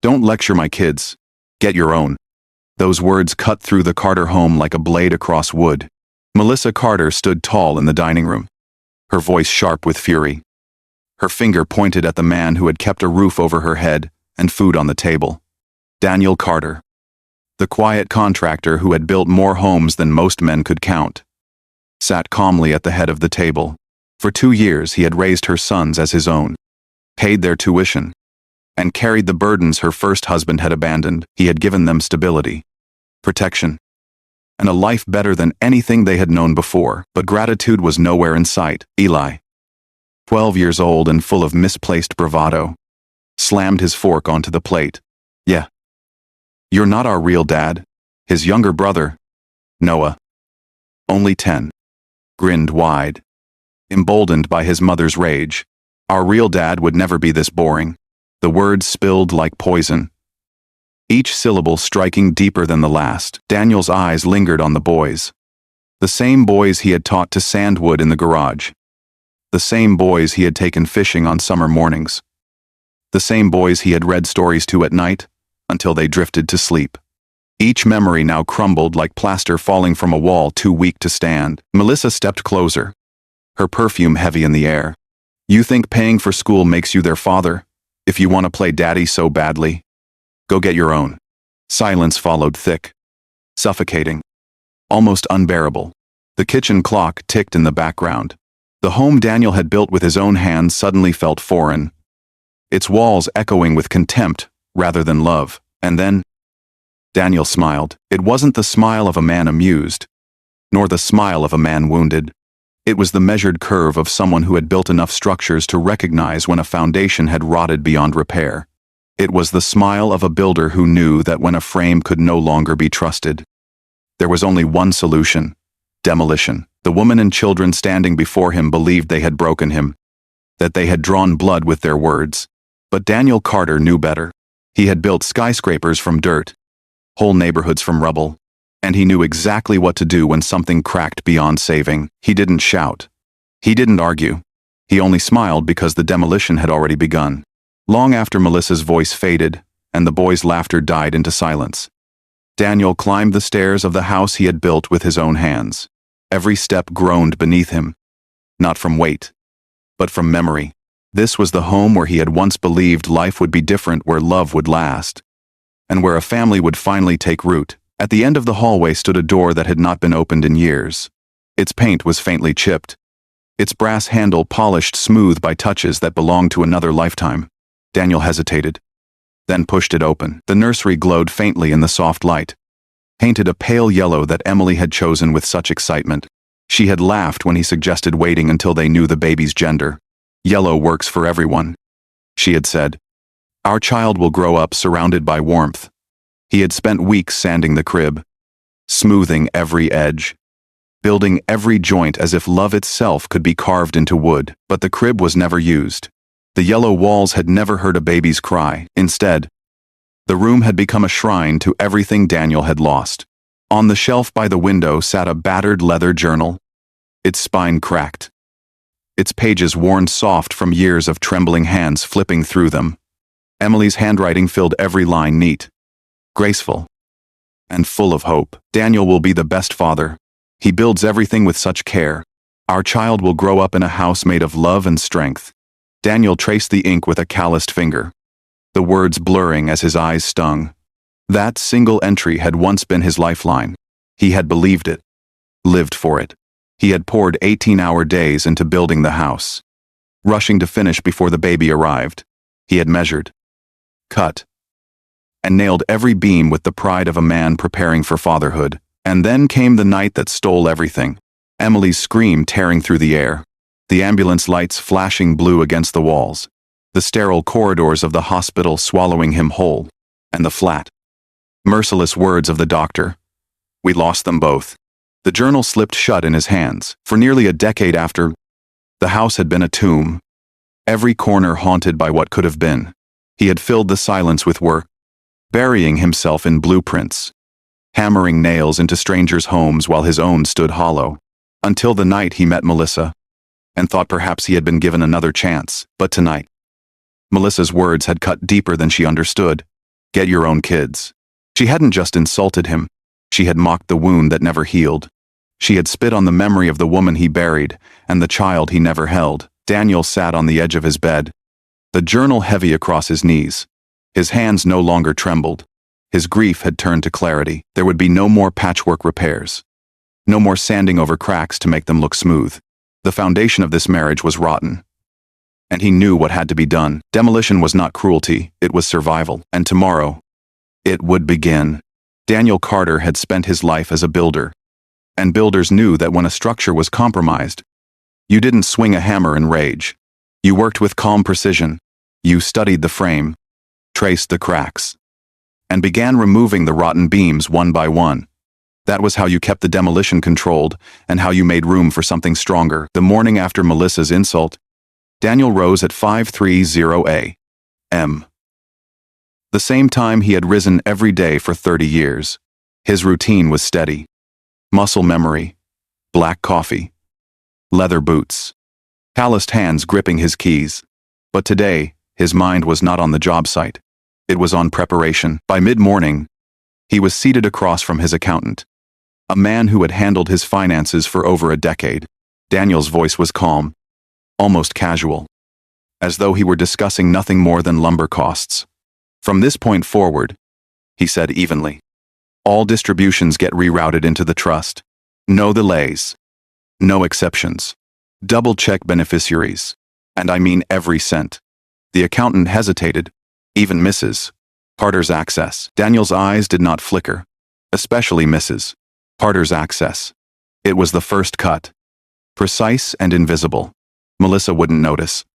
Don't lecture my kids. Get your own. Those words cut through the Carter home like a blade across wood. Melissa Carter stood tall in the dining room, her voice sharp with fury. Her finger pointed at the man who had kept a roof over her head and food on the table. Daniel Carter, the quiet contractor who had built more homes than most men could count, sat calmly at the head of the table. For 2 years he had raised her sons as his own, paid their tuition, and carried the burdens her first husband had abandoned. He had given them stability, protection, and a life better than anything they had known before. But gratitude was nowhere in sight. Eli, 12 years old and full of misplaced bravado, slammed his fork onto the plate. Yeah. You're not our real dad. His younger brother, Noah, only 10, grinned wide, emboldened by his mother's rage. Our real dad would never be this boring. The words spilled like poison, each syllable striking deeper than the last. Daniel's eyes lingered on the boys. The same boys he had taught to sand wood in the garage. The same boys he had taken fishing on summer mornings. The same boys he had read stories to at night, until they drifted to sleep. Each memory now crumbled like plaster falling from a wall too weak to stand. Melissa stepped closer, her perfume heavy in the air. You think paying for school makes you their father? If you want to play daddy so badly, go get your own. Silence followed, thick, suffocating, almost unbearable. The kitchen clock ticked in the background. The home Daniel had built with his own hands suddenly felt foreign, its walls echoing with contempt rather than love. And then, Daniel smiled. It wasn't the smile of a man amused, nor the smile of a man wounded. It was the measured curve of someone who had built enough structures to recognize when a foundation had rotted beyond repair. It was the smile of a builder who knew that when a frame could no longer be trusted, there was only one solution: demolition. The woman and children standing before him believed they had broken him, that they had drawn blood with their words. But Daniel Carter knew better. He had built skyscrapers from dirt, whole neighborhoods from rubble, and he knew exactly what to do when something cracked beyond saving. He didn't shout. He didn't argue. He only smiled because the demolition had already begun. Long after Melissa's voice faded and the boys' laughter died into silence, Daniel climbed the stairs of the house he had built with his own hands. Every step groaned beneath him, not from weight, but from memory. This was the home where he had once believed life would be different, where love would last, and where a family would finally take root. At the end of the hallway stood a door that had not been opened in years. Its paint was faintly chipped, its brass handle polished smooth by touches that belonged to another lifetime. Daniel hesitated, then pushed it open. The nursery glowed faintly in the soft light, painted a pale yellow that Emily had chosen with such excitement. She had laughed when he suggested waiting until they knew the baby's gender. Yellow works for everyone, she had said. Our child will grow up surrounded by warmth. He had spent weeks sanding the crib, smoothing every edge, building every joint as if love itself could be carved into wood. But the crib was never used. The yellow walls had never heard a baby's cry. Instead, the room had become a shrine to everything Daniel had lost. On the shelf by the window sat a battered leather journal, its spine cracked, its pages worn soft from years of trembling hands flipping through them. Emily's handwriting filled every line neat, graceful, and full of hope. Daniel will be the best father. He builds everything with such care. Our child will grow up in a house made of love and strength. Daniel traced the ink with a calloused finger, the words blurring as his eyes stung. That single entry had once been his lifeline. He had believed it, lived for it. He had poured 18-hour days into building the house, rushing to finish before the baby arrived. He had measured, cut, and nailed every beam with the pride of a man preparing for fatherhood. And then came the night that stole everything. Emily's scream tearing through the air, the ambulance lights flashing blue against the walls, the sterile corridors of the hospital swallowing him whole, and the flat, merciless words of the doctor. We lost them both. The journal slipped shut in his hands. For nearly a decade after, the house had been a tomb, every corner haunted by what could have been. He had filled the silence with work, burying himself in blueprints, hammering nails into strangers' homes while his own stood hollow, until the night he met Melissa, and thought perhaps he had been given another chance. But tonight, Melissa's words had cut deeper than she understood. Get your own kids. She hadn't just insulted him. She had mocked the wound that never healed. She had spit on the memory of the woman he buried and the child he never held. Daniel sat on the edge of his bed, the journal heavy across his knees. His hands no longer trembled. His grief had turned to clarity. There would be no more patchwork repairs. No more sanding over cracks to make them look smooth. The foundation of this marriage was rotten. And he knew what had to be done. Demolition was not cruelty, it was survival. And tomorrow, it would begin. Daniel Carter had spent his life as a builder. And builders knew that when a structure was compromised, you didn't swing a hammer and rage. You worked with calm precision. You studied the frame, traced the cracks, and began removing the rotten beams one by one. That was how you kept the demolition controlled and how you made room for something stronger. The morning after Melissa's insult, Daniel rose at 5:30 a.m. The same time he had risen every day for 30 years. His routine was steady. Muscle memory, black coffee, leather boots, calloused hands gripping his keys. But today, his mind was not on the job site. It was on preparation. By mid-morning, he was seated across from his accountant, a man who had handled his finances for over a decade. Daniel's voice was calm, almost casual, as though he were discussing nothing more than lumber costs. From this point forward, he said evenly, all distributions get rerouted into the trust. No delays. No exceptions. Double-check beneficiaries. And I mean every cent. The accountant hesitated, even Mrs. Carter's access. Daniel's eyes did not flicker, especially Mrs. Carter's access. It was the first cut. Precise and invisible. Melissa wouldn't notice.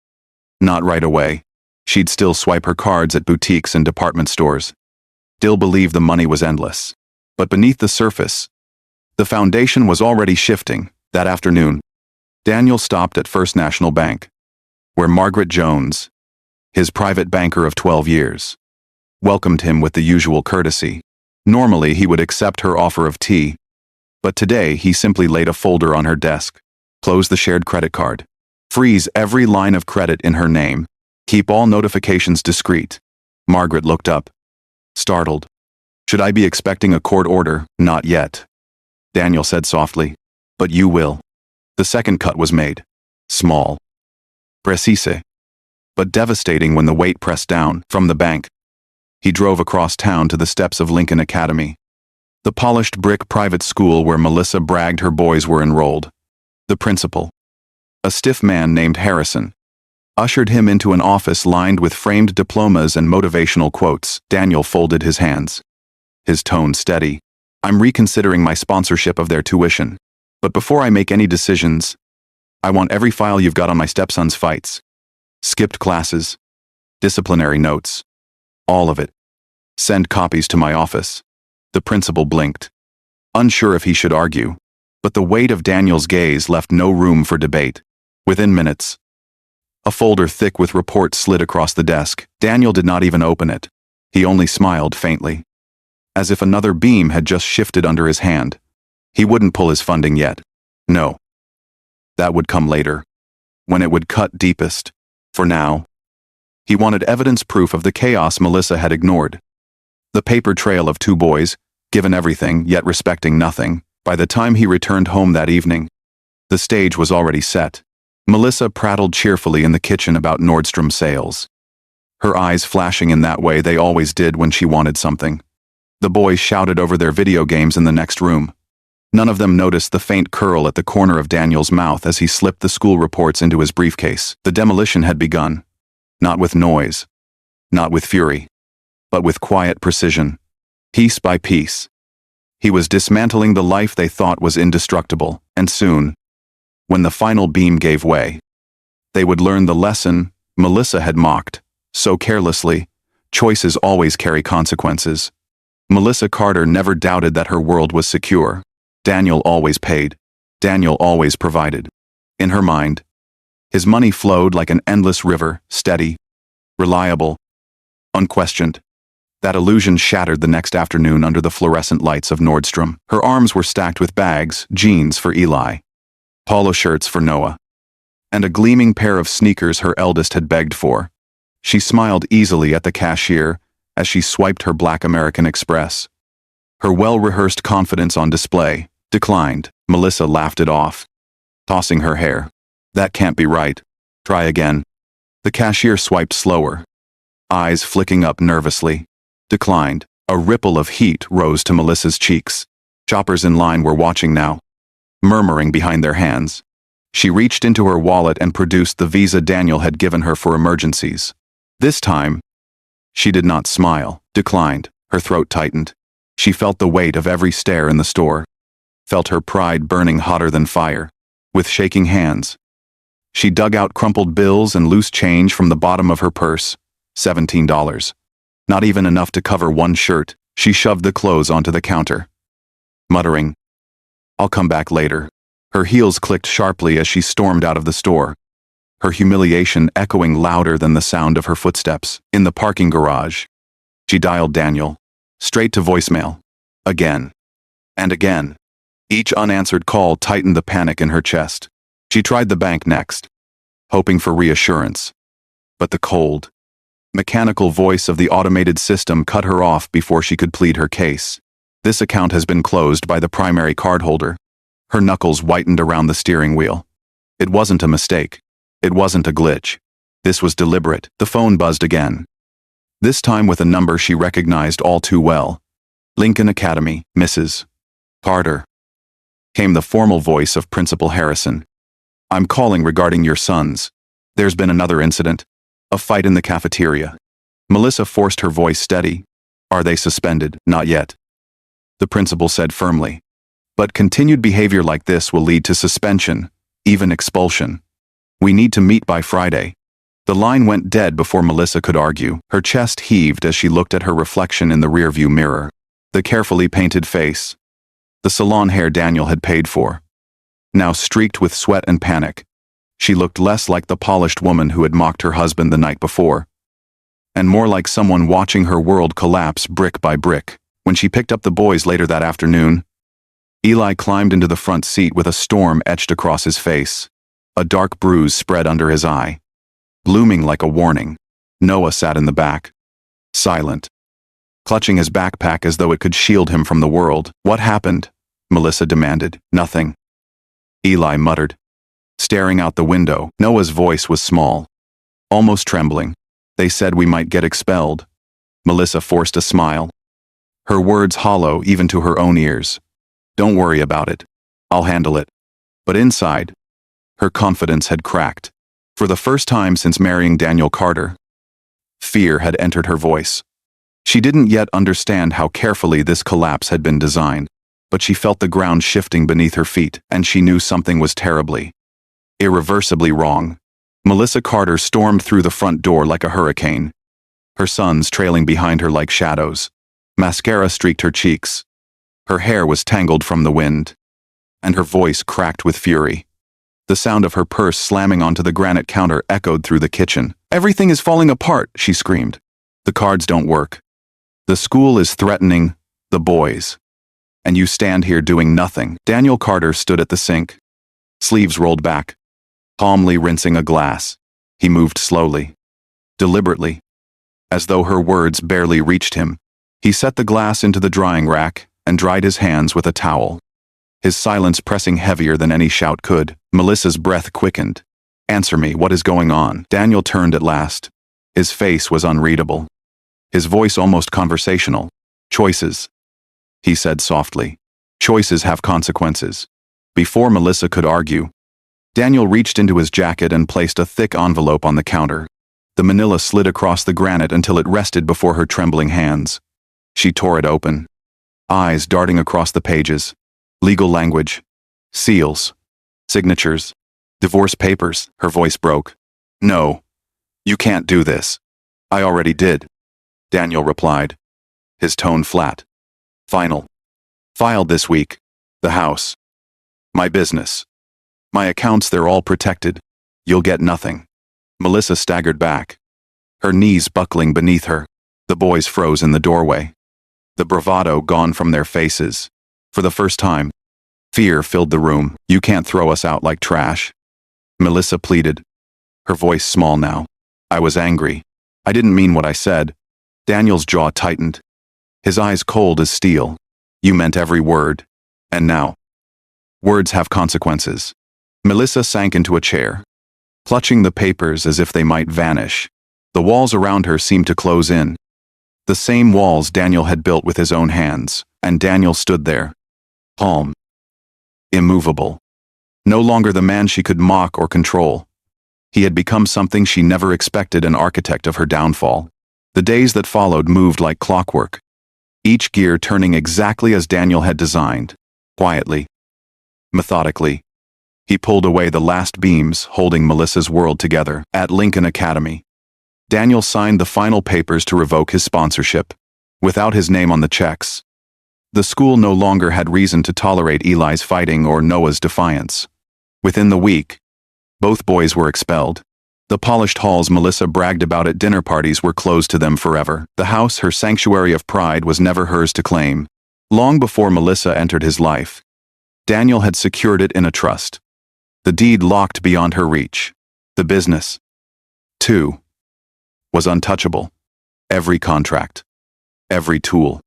Not right away. She'd still swipe her cards at boutiques and department stores. Still believe the money was endless. But beneath the surface, the foundation was already shifting. That afternoon, Daniel stopped at First National Bank, where Margaret Jones, his private banker of 12 years, welcomed him with the usual courtesy. Normally, he would accept her offer of tea, but today he simply laid a folder on her desk, closed the shared credit card, freeze every line of credit in her name, keep all notifications discreet. Margaret looked up, startled. Should I be expecting a court order? Not yet, Daniel said softly. But you will. The second cut was made. Small. Precise. But devastating when the weight pressed down. From the bank, he drove across town to the steps of Lincoln Academy, the polished brick private school where Melissa bragged her boys were enrolled. The principal, a stiff man named Harrison, ushered him into an office lined with framed diplomas and motivational quotes. Daniel folded his hands, his tone steady. I'm reconsidering my sponsorship of their tuition. But before I make any decisions, I want every file you've got on my stepson's fights. Skipped classes, disciplinary notes, all of it. Send copies to my office. The principal blinked, unsure if he should argue, but the weight of Daniel's gaze left no room for debate. Within minutes, a folder thick with reports slid across the desk. Daniel did not even open it. He only smiled faintly, as if another beam had just shifted under his hand. He wouldn't pull his funding yet. No. That would come later, when it would cut deepest. For now, he wanted evidence proof of the chaos Melissa had ignored. The paper trail of two boys, given everything yet respecting nothing. By the time he returned home that evening, the stage was already set. Melissa prattled cheerfully in the kitchen about Nordstrom sales, her eyes flashing in that way they always did when she wanted something. The boys shouted over their video games in the next room. None of them noticed the faint curl at the corner of Daniel's mouth as he slipped the school reports into his briefcase. The demolition had begun. Not with noise, not with fury, but with quiet precision. Piece by piece, he was dismantling the life they thought was indestructible, and soon, when the final beam gave way, they would learn the lesson Melissa had mocked so carelessly. Choices always carry consequences. Melissa Carter never doubted that her world was secure. Daniel always paid. Daniel always provided. In her mind, his money flowed like an endless river, steady, reliable, unquestioned. That illusion shattered the next afternoon under the fluorescent lights of Nordstrom. Her arms were stacked with bags, jeans for Eli, polo shirts for Noah, and a gleaming pair of sneakers her eldest had begged for. She smiled easily at the cashier, as she swiped her Black American Express. Her well-rehearsed confidence on display. Declined. Melissa laughed it off, tossing her hair. That can't be right. Try again. The cashier swiped slower, eyes flicking up nervously. Declined. A ripple of heat rose to Melissa's cheeks. Shoppers in line were watching now, murmuring behind their hands. She reached into her wallet and produced the visa Daniel had given her for emergencies. This time, she did not smile. Declined. Her throat tightened. She felt the weight of every stare in the store, felt her pride burning hotter than fire. With shaking hands, she dug out crumpled bills and loose change from the bottom of her purse. $17. Not even enough to cover one shirt. She shoved the clothes onto the counter, muttering, "I'll come back later." Her heels clicked sharply as she stormed out of the store, her humiliation echoing louder than the sound of her footsteps. In the parking garage, she dialed Daniel, straight to voicemail. Again. And again. Each unanswered call tightened the panic in her chest. She tried the bank next, hoping for reassurance. But the cold, mechanical voice of the automated system cut her off before she could plead her case. This account has been closed by the primary cardholder. Her knuckles whitened around the steering wheel. It wasn't a mistake. It wasn't a glitch. This was deliberate. The phone buzzed again, this time with a number she recognized all too well. Lincoln Academy, Mrs. Carter. Came the formal voice of Principal Harrison. "I'm calling regarding your sons. There's been another incident. A fight in the cafeteria." Melissa forced her voice steady. "Are they suspended?" "Not yet," the principal said firmly. "But continued behavior like this will lead to suspension, even expulsion. We need to meet by Friday." The line went dead before Melissa could argue. Her chest heaved as she looked at her reflection in the rearview mirror. The carefully painted face, the salon hair Daniel had paid for, now streaked with sweat and panic. She looked less like the polished woman who had mocked her husband the night before, and more like someone watching her world collapse brick by brick. When she picked up the boys later that afternoon, Eli climbed into the front seat with a storm etched across his face. A dark bruise spread under his eye, blooming like a warning. Noah sat in the back, silent, clutching his backpack as though it could shield him from the world. "What happened?" Melissa demanded. "Nothing," Eli muttered, staring out the window. Noah's voice was small, almost trembling. "They said we might get expelled." Melissa forced a smile, her words hollow even to her own ears. "Don't worry about it. I'll handle it." But inside, her confidence had cracked. For the first time since marrying Daniel Carter, fear had entered her voice. She didn't yet understand how carefully this collapse had been designed, but she felt the ground shifting beneath her feet, and she knew something was terribly, irreversibly wrong. Melissa Carter stormed through the front door like a hurricane, her sons trailing behind her like shadows. Mascara streaked her cheeks. Her hair was tangled from the wind, and her voice cracked with fury. The sound of her purse slamming onto the granite counter echoed through the kitchen. "Everything is falling apart," she screamed. "The cards don't work. The school is threatening the boys. And you stand here doing nothing." Daniel Carter stood at the sink, sleeves rolled back, calmly rinsing a glass. He moved slowly, deliberately, as though her words barely reached him. He set the glass into the drying rack and dried his hands with a towel, his silence pressing heavier than any shout could. Melissa's breath quickened. "Answer me, what is going on?" Daniel turned at last. His face was unreadable, his voice almost conversational. "Choices," he said softly. "Choices have consequences." Before Melissa could argue, Daniel reached into his jacket and placed a thick envelope on the counter. The manila slid across the granite until it rested before her trembling hands. She tore it open, eyes darting across the pages. Legal language, seals, signatures, divorce papers. Her voice broke. "No, you can't do this." "I already did," Daniel replied, his tone flat. "Final. Filed this week. The house. My business. My accounts, they're all protected. You'll get nothing." Melissa staggered back, her knees buckling beneath her. The boys froze in the doorway, the bravado gone from their faces. For the first time, fear filled the room. "You can't throw us out like trash," Melissa pleaded, her voice small now. "I was angry. I didn't mean what I said. Daniel's jaw tightened, his eyes cold as steel. You meant every word. And now? Words have consequences. Melissa sank into a chair, clutching the papers as if they might vanish. The walls around her seemed to close in. The same walls Daniel had built with his own hands, and Daniel stood there, calm, immovable. No longer the man she could mock or control. He had become something she never expected, an architect of her downfall. The days that followed moved like clockwork, each gear turning exactly as Daniel had designed. Quietly, methodically, he pulled away the last beams holding Melissa's world together. At Lincoln Academy, Daniel signed the final papers to revoke his sponsorship, without his name on the checks. The school no longer had reason to tolerate Eli's fighting or Noah's defiance. Within the week, both boys were expelled. The polished halls Melissa bragged about at dinner parties were closed to them forever. The house, her sanctuary of pride, was never hers to claim. Long before Melissa entered his life, Daniel had secured it in a trust. The deed locked beyond her reach. The business, too, was untouchable. Every contract, every tool,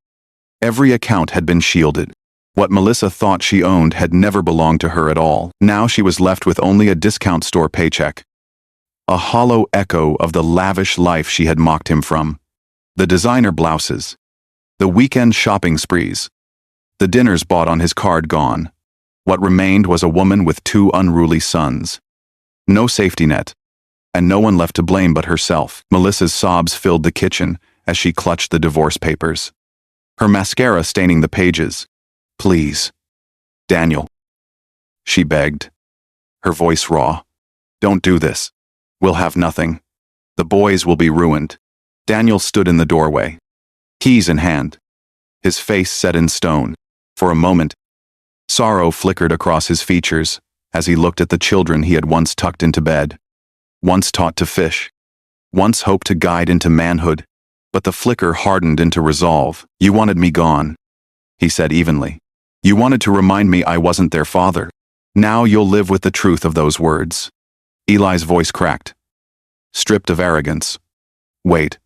every account had been shielded. What Melissa thought she owned had never belonged to her at all. Now she was left with only a discount store paycheck, a hollow echo of the lavish life she had mocked him from. The designer blouses, the weekend shopping sprees, the dinners bought on his card gone. What remained was a woman with two unruly sons. No safety net, and no one left to blame but herself. Melissa's sobs filled the kitchen as she clutched the divorce papers, her mascara staining the pages. Please, Daniel, she begged, her voice raw. Don't do this. We'll have nothing. The boys will be ruined. Daniel stood in the doorway, keys in hand, his face set in stone. For a moment, sorrow flickered across his features as he looked at the children he had once tucked into bed, once taught to fish, once hoped to guide into manhood. But the flicker hardened into resolve. You wanted me gone, he said evenly. You wanted to remind me I wasn't their father. Now you'll live with the truth of those words. Eli's voice cracked, stripped of arrogance. Wait,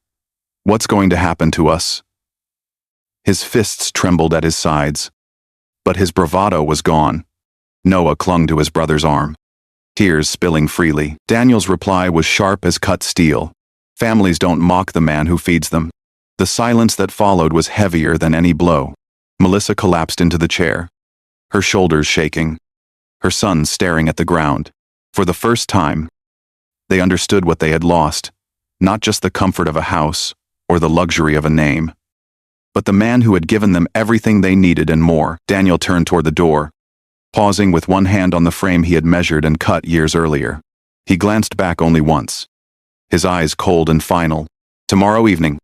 what's going to happen to us? His fists trembled at his sides, but his bravado was gone. Noah clung to his brother's arm, tears spilling freely. Daniel's reply was sharp as cut steel. Families don't mock the man who feeds them. The silence that followed was heavier than any blow. Melissa collapsed into the chair, her shoulders shaking, her sons staring at the ground. For the first time, they understood what they had lost, not just the comfort of a house or the luxury of a name, but the man who had given them everything they needed and more. Daniel turned toward the door, pausing with one hand on the frame he had measured and cut years earlier. He glanced back only once, his eyes cold and final. Tomorrow evening,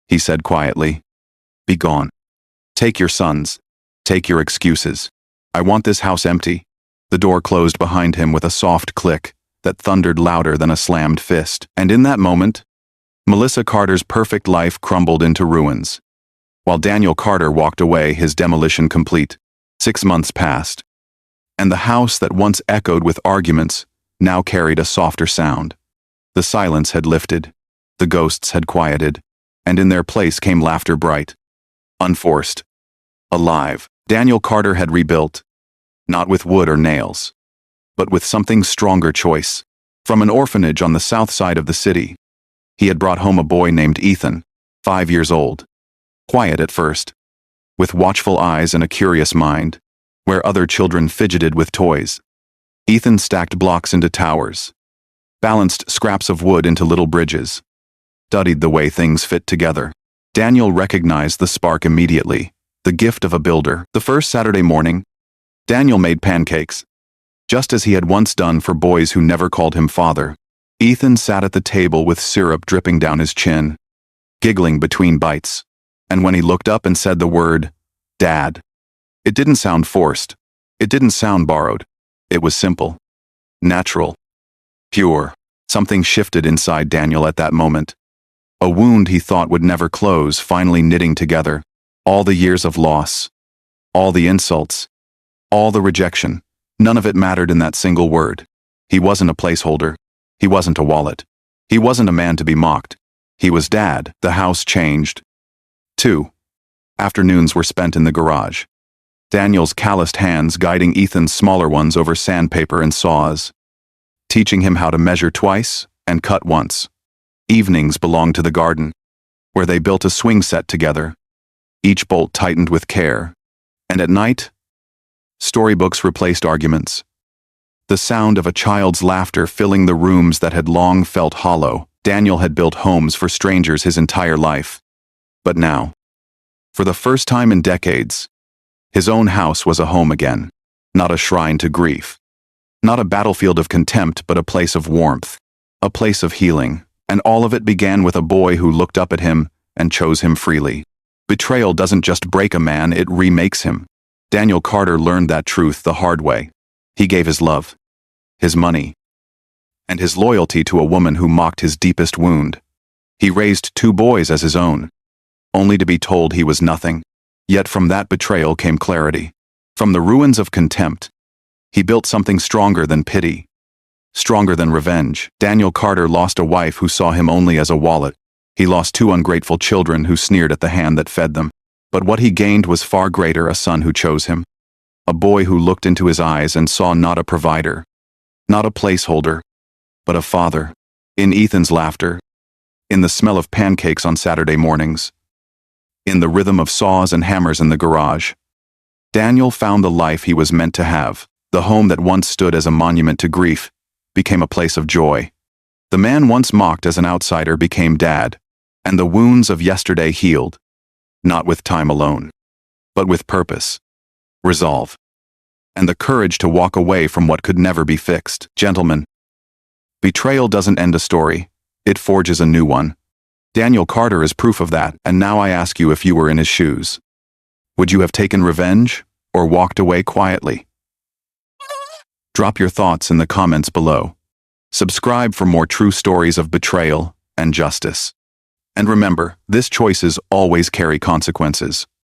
he said quietly. Be gone. Take your sons. Take your excuses. I want this house empty. The door closed behind him with a soft click that thundered louder than a slammed fist. And in that moment, Melissa Carter's perfect life crumbled into ruins, while Daniel Carter walked away, his demolition complete. 6 months passed, and the house that once echoed with arguments now carried a softer sound. The silence had lifted, the ghosts had quieted, and in their place came laughter bright, unforced, alive. Daniel Carter had rebuilt, not with wood or nails, but with something stronger: choice. From an orphanage on the south side of the city, he had brought home a boy named Ethan, 5 years old. Quiet at first, with watchful eyes and a curious mind, where other children fidgeted with toys. Ethan stacked blocks into towers, balanced scraps of wood into little bridges, studied the way things fit together. Daniel recognized the spark immediately, the gift of a builder. The first Saturday morning, Daniel made pancakes, just as he had once done for boys who never called him father. Ethan sat at the table with syrup dripping down his chin, giggling between bites. And when he looked up and said the word, Dad, it didn't sound forced. It didn't sound borrowed. It was simple, natural, pure. Something shifted inside Daniel at that moment. A wound he thought would never close finally knitting together. All the years of loss, all the insults, all the rejection, none of it mattered in that single word. He wasn't a placeholder. He wasn't a wallet. He wasn't a man to be mocked. He was Dad. The house changed. 2. Afternoons were spent in the garage. Daniel's calloused hands guiding Ethan's smaller ones over sandpaper and saws, teaching him how to measure twice and cut once. Evenings belonged to the garden, where they built a swing set together, each bolt tightened with care. And at night, storybooks replaced arguments. The sound of a child's laughter filling the rooms that had long felt hollow. Daniel had built homes for strangers his entire life. But now, for the first time in decades, his own house was a home again, not a shrine to grief. Not a battlefield of contempt, but a place of warmth, a place of healing, and all of it began with a boy who looked up at him and chose him freely. Betrayal doesn't just break a man, it remakes him. Daniel Carter learned that truth the hard way. He gave his love, his money, and his loyalty to a woman who mocked his deepest wound. He raised 2 boys as his own, only to be told he was nothing. Yet from that betrayal came clarity. From the ruins of contempt, he built something stronger than pity, stronger than revenge. Daniel Carter lost a wife who saw him only as a wallet. He lost 2 ungrateful children who sneered at the hand that fed them. But what he gained was far greater: a son who chose him, a boy who looked into his eyes and saw not a provider, not a placeholder, but a father. In Ethan's laughter, in the smell of pancakes on Saturday mornings, in the rhythm of saws and hammers in the garage, Daniel found the life he was meant to have. The home that once stood as a monument to grief became a place of joy. The man once mocked as an outsider became Dad, and the wounds of yesterday healed, not with time alone, but with purpose, resolve, and the courage to walk away from what could never be fixed. Gentlemen, betrayal doesn't end a story, it forges a new one. Daniel Carter is proof of that, and now I ask you, if you were in his shoes, would you have taken revenge or walked away quietly? Drop your thoughts in the comments below. Subscribe for more true stories of betrayal and justice. And remember, these choices always carry consequences.